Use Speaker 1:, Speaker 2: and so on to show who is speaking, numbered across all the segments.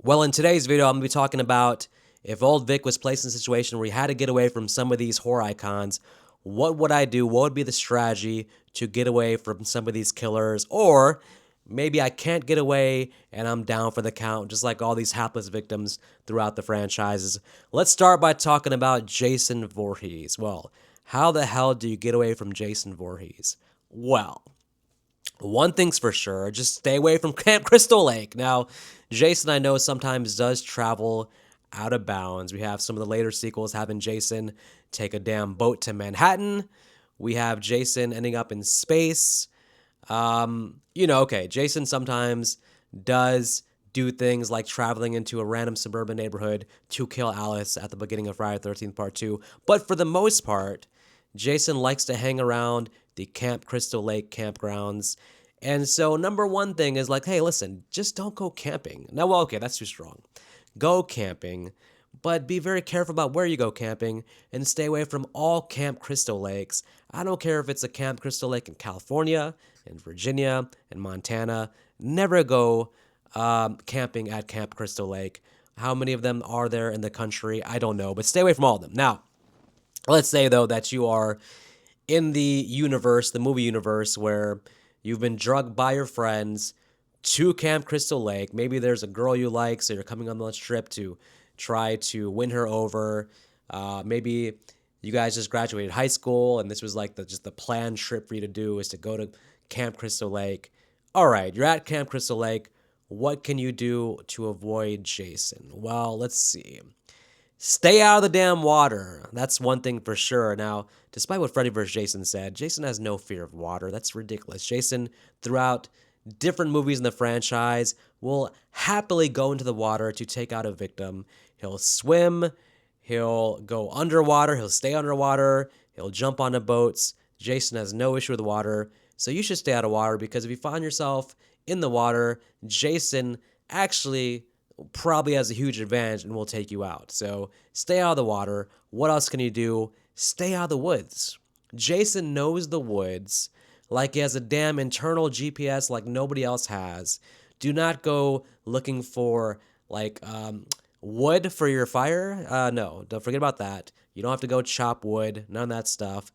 Speaker 1: Well, in today's video, I'm going to be talking about if old Vic was placed in a situation where he had to get away from some of these horror icons, what would I do? What would be the strategy to get away from some of these killers? Or maybe I can't get away and I'm down for the count, just like all these hapless victims throughout the franchises. Let's start by talking about Jason Voorhees. Well, how the hell do you get away from Jason Voorhees? Well, one thing's for sure, just stay away from Camp Crystal Lake. Now, Jason, I know, sometimes does travel out of bounds. We have some of the later sequels having Jason take a damn boat to Manhattan. We have Jason ending up in space. Okay, Jason sometimes does do things like traveling into a random suburban neighborhood to kill Alice at the beginning of Friday the 13th Part 2. But for the most part, Jason likes to hang around the Camp Crystal Lake campgrounds. And so number one thing is like, hey, listen, just don't go camping. Now, well, okay, that's too strong. Go camping, but be very careful about where you go camping and stay away from all Camp Crystal Lakes. I don't care if it's a Camp Crystal Lake in California, in Virginia, in Montana. Never go camping at Camp Crystal Lake. How many of them are there in the country? I don't know, but stay away from all of them. Now, let's say, though, that you are in the universe, the movie universe, where you've been drugged by your friends to Camp Crystal Lake. Maybe there's a girl you like, so you're coming on this trip to try to win her over. Maybe you guys just graduated high school, and this was like just the planned trip for you to do is to go to Camp Crystal Lake. All right, you're at Camp Crystal Lake. What can you do to avoid Jason? Well, let's see. Stay out of the damn water. That's one thing for sure. Now, despite what Freddy vs. Jason said, Jason has no fear of water. That's ridiculous. Jason, throughout different movies in the franchise, will happily go into the water to take out a victim. He'll swim. He'll go underwater. He'll stay underwater. He'll jump onto boats. Jason has no issue with water. So you should stay out of water, because if you find yourself in the water, Jason actually probably has a huge advantage and will take you out. So stay out of the water. What else can you do? Stay out of the woods. Jason knows the woods like he has a damn internal GPS like nobody else has. Do not go looking for wood for your fire. No, don't forget about that. You don't have to go chop wood, none of that stuff.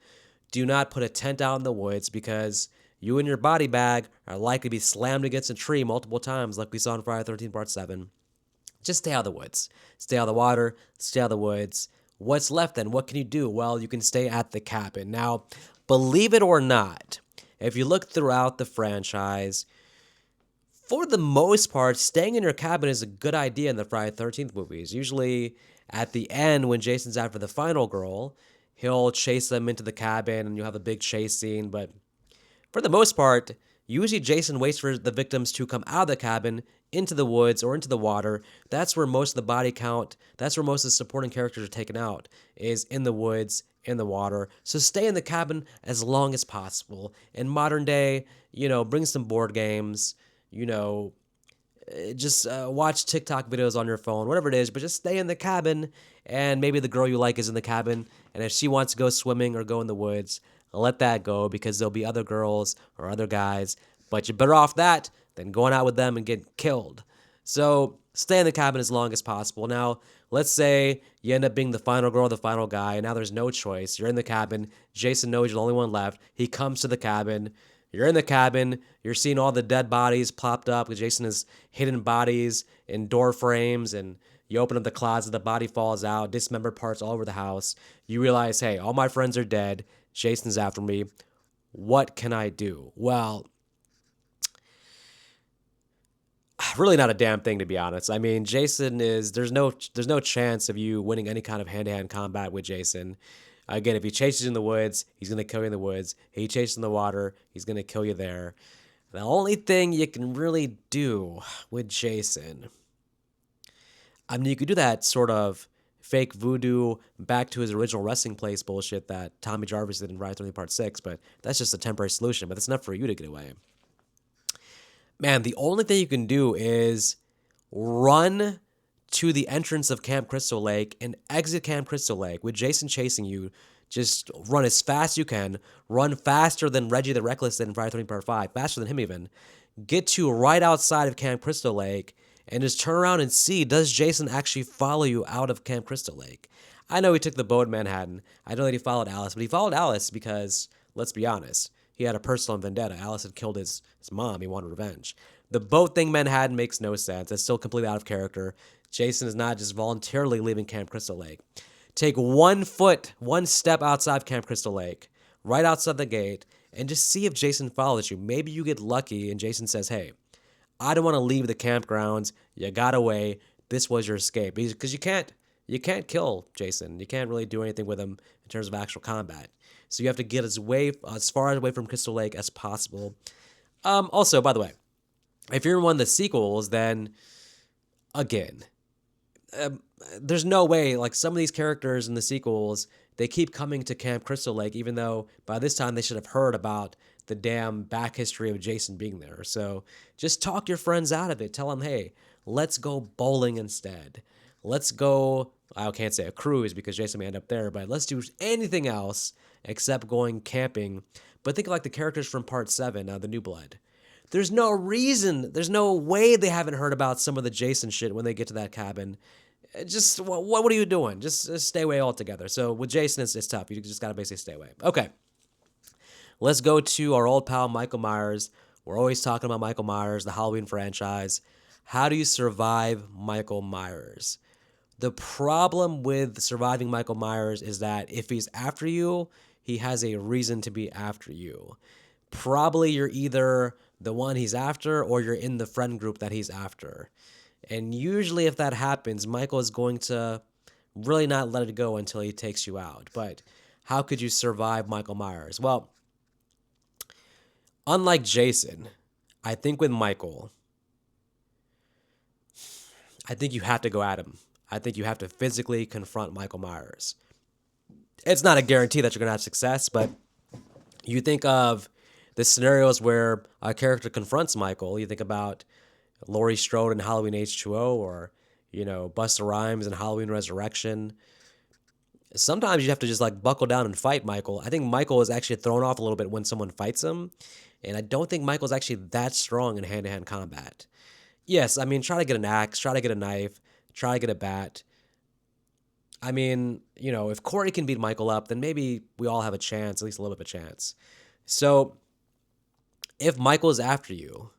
Speaker 1: Do not put a tent out in the woods, because you and your body bag are likely to be slammed against a tree multiple times like we saw in Friday the 13th Part 7. Just stay out of the woods. Stay out of the water. Stay out of the woods. What's left then? What can you do? Well, you can stay at the cabin. Now, believe it or not, if you look throughout the franchise, for the most part, staying in your cabin is a good idea in the Friday the 13th movies. Usually at the end, when Jason's after the final girl, he'll chase them into the cabin and you have a big chase scene. But for the most part, usually Jason waits for the victims to come out of the cabin into the woods or into the water. That's where most of the body count, that's where most of the supporting characters are taken out, is in the woods, in the water. So stay in the cabin as long as possible. In modern day, bring some board games, just watch TikTok videos on your phone, whatever it is, but just stay in the cabin. And maybe the girl you like is in the cabin, and if she wants to go swimming or go in the woods, let that go, because there'll be other girls or other guys, but you're better off that than going out with them and getting killed. So stay in the cabin as long as possible. Now, let's say you end up being the final girl or the final guy, and now there's no choice. You're in the cabin. Jason knows you're the only one left. He comes to the cabin. You're in the cabin. You're seeing all the dead bodies plopped up, because Jason has hidden bodies in door frames, and you open up the closet, the body falls out, dismembered parts all over the house. You realize, hey, all my friends are dead. Jason's after me. What can I do? Well, really not a damn thing, to be honest. I mean, Jason is, there's no chance of you winning any kind of hand-to-hand combat with Jason. Again, if he chases you in the woods, he's going to kill you in the woods. If he chases you in the water, he's going to kill you there. The only thing you can really do with Jason, I mean, you could do that sort of fake voodoo back to his original resting place bullshit that Tommy Jarvis did in Friday the 13th Part 6, but that's just a temporary solution, but that's enough for you to get away. Man, the only thing you can do is run to the entrance of Camp Crystal Lake and exit Camp Crystal Lake with Jason chasing you. Just run as fast as you can. Run faster than Reggie the Reckless did in Friday the 13th Part 5. Faster than him even. Get to right outside of Camp Crystal Lake and just turn around and see, does Jason actually follow you out of Camp Crystal Lake? I know he took the boat in Manhattan. I know that he followed Alice, but he followed Alice because, let's be honest, he had a personal vendetta. Alice had killed his mom. He wanted revenge. The boat thing Manhattan makes no sense. It's still completely out of character. Jason is not just voluntarily leaving Camp Crystal Lake. Take 1 foot, 1 step outside Camp Crystal Lake, right outside the gate, and just see if Jason follows you. Maybe you get lucky and Jason says, hey, I don't want to leave the campgrounds. You got away. This was your escape. Because you can't kill Jason. You can't really do anything with him in terms of actual combat. So you have to get as far away from Crystal Lake as possible. Also, by the way, if you're in one of the sequels, then again, there's no way, like, some of these characters in the sequels, they keep coming to Camp Crystal Lake, even though by this time they should have heard about the damn back history of Jason being there. So just talk your friends out of it. Tell them, hey, let's go bowling instead. Let's go, I can't say a cruise because Jason may end up there, but let's do anything else except going camping. But think of like the characters from Part 7, The New Blood. There's no reason, there's no way they haven't heard about some of the Jason shit when they get to that cabin. Just, what are you doing? Just stay away altogether. So with Jason, it's tough. You just got to basically stay away. Okay. Let's go to our old pal, Michael Myers. We're always talking about Michael Myers, the Halloween franchise. How do you survive Michael Myers? The problem with surviving Michael Myers is that if he's after you, he has a reason to be after you. Probably you're either the one he's after or you're in the friend group that he's after. And usually if that happens, Michael is going to really not let it go until he takes you out. But how could you survive Michael Myers? Well, unlike Jason, I think with Michael, I think you have to go at him. I think you have to physically confront Michael Myers. It's not a guarantee that you're going to have success, but you think of the scenarios where a character confronts Michael. You think about Laurie Strode in Halloween H2O, or, Busta Rhymes in Halloween Resurrection. Sometimes you have to just like buckle down and fight Michael. I think Michael is actually thrown off a little bit when someone fights him, and I don't think Michael's actually that strong in hand-to-hand combat. Yes, I mean, try to get an axe, try to get a knife, try to get a bat. I mean, if Corey can beat Michael up, then maybe we all have a chance, at least a little bit of a chance. So if Michael is after you,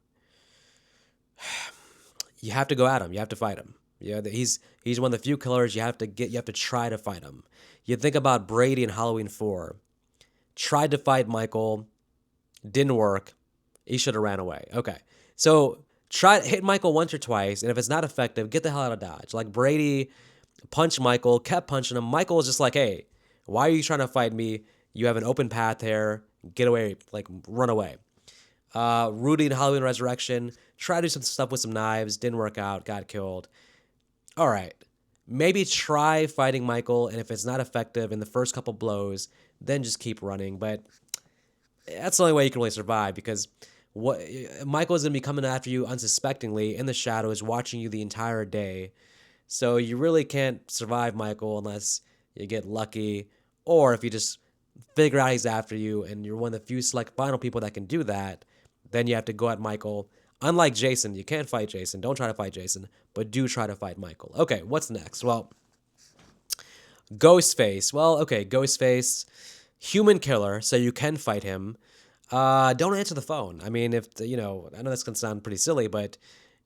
Speaker 1: you have to go at him. You have to fight him. He's one of the few killers you have to try to fight him. You think about Brady in Halloween 4. Tried to fight Michael, didn't work. He should have ran away. Okay. So hit Michael once or twice, and if it's not effective, get the hell out of Dodge. Like Brady punched Michael, kept punching him. Michael was just like, hey, why are you trying to fight me? You have an open path here. Get away, like run away. Rudy in Halloween Resurrection, tried to do some stuff with some knives, didn't work out, got killed. All right, maybe try fighting Michael, and if it's not effective in the first couple blows, then just keep running. But that's the only way you can really survive, because Michael is going to be coming after you unsuspectingly in the shadows, watching you the entire day. So you really can't survive Michael unless you get lucky, or if you just figure out he's after you and you're one of the few select final people that can do that, then you have to go at Michael. Unlike Jason, you can't fight Jason. Don't try to fight Jason, but do try to fight Michael. Okay, what's next? Well, Ghostface. Well, okay, Ghostface, human killer, so you can fight him. Don't answer the phone. I mean, I know that's going to sound pretty silly, but,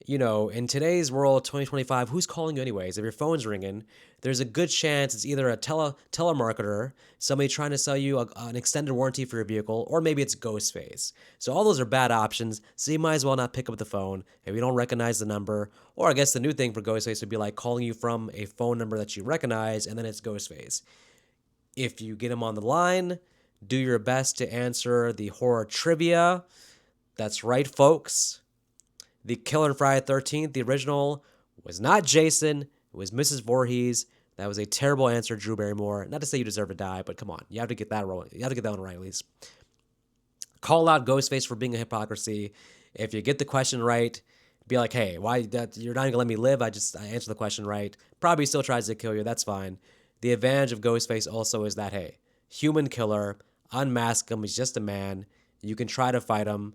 Speaker 1: in today's world, 2025, who's calling you anyways? If your phone's ringing, there's a good chance it's either a telemarketer, somebody trying to sell you an extended warranty for your vehicle, or maybe it's Ghostface. So all those are bad options, so you might as well not pick up the phone if you don't recognize the number. Or I guess the new thing for Ghostface would be like calling you from a phone number that you recognize, and then it's Ghostface. If you get him on the line, do your best to answer the horror trivia. That's right, folks. The killer in Friday the 13th, the original, was not Jason. It was Mrs. Voorhees. That was a terrible answer, Drew Barrymore. Not to say you deserve to die, but come on. You have to get that right. You have to get that one right, at least. Call out Ghostface for being a hypocrisy. If you get the question right, be like, hey, why that you're not going to let me live? I answered the question right. Probably still tries to kill you. That's fine. The advantage of Ghostface also is that, hey, human killer, unmask him. He's just a man. You can try to fight him.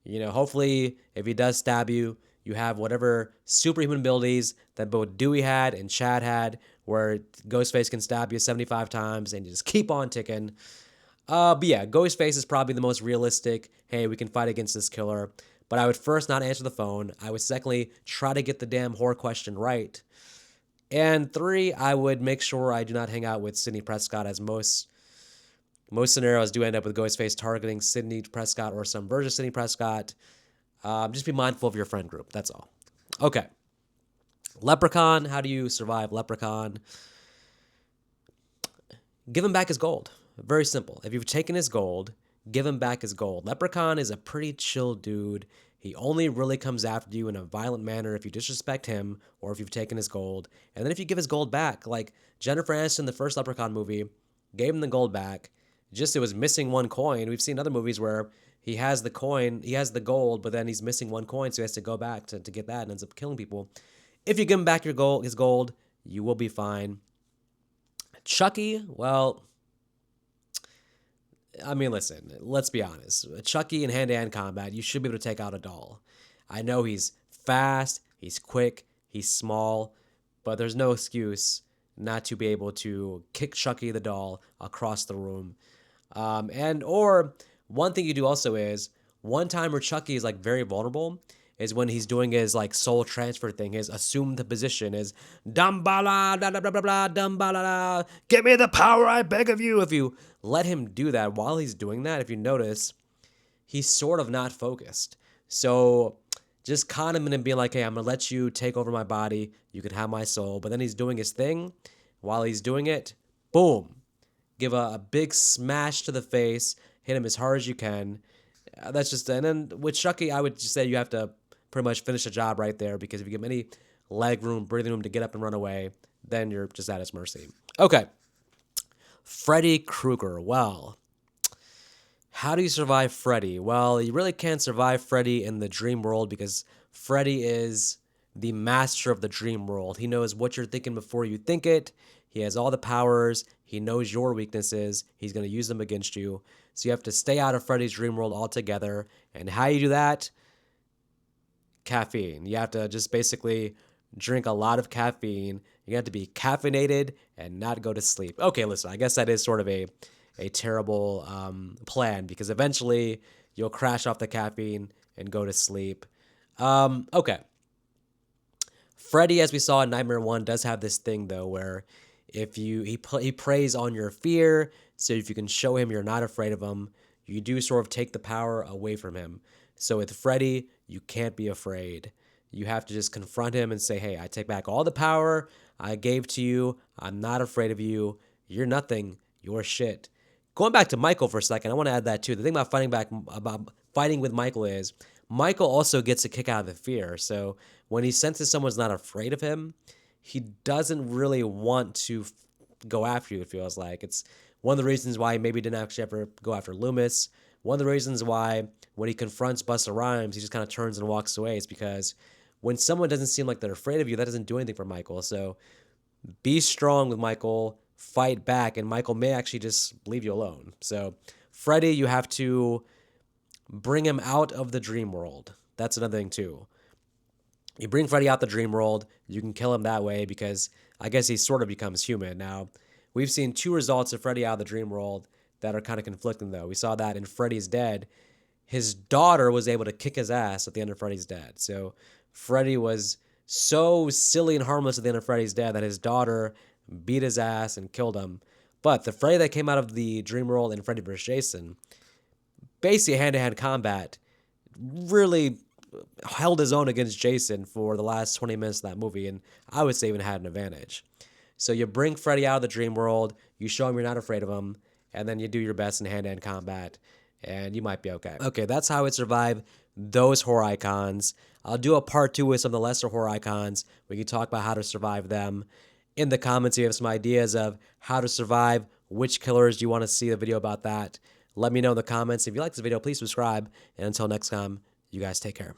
Speaker 1: Hopefully, if he does stab you, You have whatever superhuman abilities that both Dewey had and Chad had, where Ghostface can stab you 75 times and you just keep on ticking. But yeah, Ghostface is probably the most realistic. Hey, we can fight against this killer. But I would first not answer the phone. I would secondly try to get the damn horror question right. And three, I would make sure I do not hang out with Sidney Prescott, as most scenarios do end up with Ghostface targeting Sidney Prescott or some version of Sidney Prescott. Just be mindful of your friend group. That's all. Okay. Leprechaun. How do you survive Leprechaun? Give him back his gold. Very simple. If you've taken his gold, give him back his gold. Leprechaun is a pretty chill dude. He only really comes after you in a violent manner if you disrespect him or if you've taken his gold. And then if you give his gold back, like Jennifer Aniston in the first Leprechaun movie, gave him the gold back. Just it was missing one coin. We've seen other movies where he has the coin, he has the gold, but then he's missing one coin, so he has to go back to get that and ends up killing people. If you give him back his gold, you will be fine. Chucky, well, I mean, listen, let's be honest. Chucky in hand-to-hand combat, you should be able to take out a doll. I know he's fast, he's quick, he's small, but there's no excuse not to be able to kick Chucky the doll across the room. Or one thing you do also is, one time where Chucky is like very vulnerable is when he's doing his like soul transfer thing, his assume the position is Dambala, blah, blah, blah, blah, blah, Dambala, give me the power, I beg of you. If you let him do that while he's doing that, if you notice, he's sort of not focused. So just con him and being like, hey, I'm going to let you take over my body. You can have my soul. But then he's doing his thing. While he's doing it, boom. Give a big smash to the face. Hit him as hard as you can. That's just, and then with Chucky, I would just say you have to pretty much finish the job right there, because if you give him any leg room, breathing room to get up and run away, then you're just at his mercy. Okay. Freddy Krueger. Well, how do you survive Freddy? Well, you really can't survive Freddy in the dream world, because Freddy is the master of the dream world. He knows what you're thinking before you think it. He has all the powers. He knows your weaknesses. He's going to use them against you. So you have to stay out of Freddy's dream world altogether. And how you do that? Caffeine. You have to just basically drink a lot of caffeine. You have to be caffeinated and not go to sleep. Okay, listen, I guess that is sort of a terrible plan, because eventually you'll crash off the caffeine and go to sleep. Okay. Freddy, as we saw in Nightmare 1, does have this thing, though, where if he preys on your fear, so if you can show him you're not afraid of him, you do sort of take the power away from him. So with Freddy, you can't be afraid. You have to just confront him and say, hey, I take back all the power I gave to you. I'm not afraid of you. You're nothing. You're shit. Going back to Michael for a second, I want to add that too. The thing about fighting with Michael is Michael also gets a kick out of the fear. So when he senses someone's not afraid of him, he doesn't really want to go after you, it feels like. It's one of the reasons why he maybe didn't actually ever go after Loomis. One of the reasons why when he confronts Busta Rhymes, he just kind of turns and walks away, is because when someone doesn't seem like they're afraid of you, that doesn't do anything for Michael. So be strong with Michael, fight back, and Michael may actually just leave you alone. So Freddy, you have to bring him out of the dream world. That's another thing too. You bring Freddy out the dream world, you can kill him that way, because I guess he sort of becomes human. Now, we've seen two results of Freddy out of the dream world that are kind of conflicting, though. We saw that in Freddy's Dead. His daughter was able to kick his ass at the end of Freddy's Dead. So Freddy was so silly and harmless at the end of Freddy's Dead that his daughter beat his ass and killed him. But the Freddy that came out of the dream world in Freddy vs. Jason, basically hand-to-hand combat, really held his own against Jason for the last 20 minutes of that movie, and I would say even had an advantage. So you bring Freddy out of the dream world, you show him you're not afraid of him, and then you do your best in hand-to-hand combat, and you might be okay. Okay, that's how I would survive those horror icons. I'll do a part 2 with some of the lesser horror icons. We can talk about how to survive them. In the comments, if you have some ideas of how to survive, which killers do you want to see a video about that. Let me know in the comments. If you like this video, please subscribe. And until next time, you guys take care.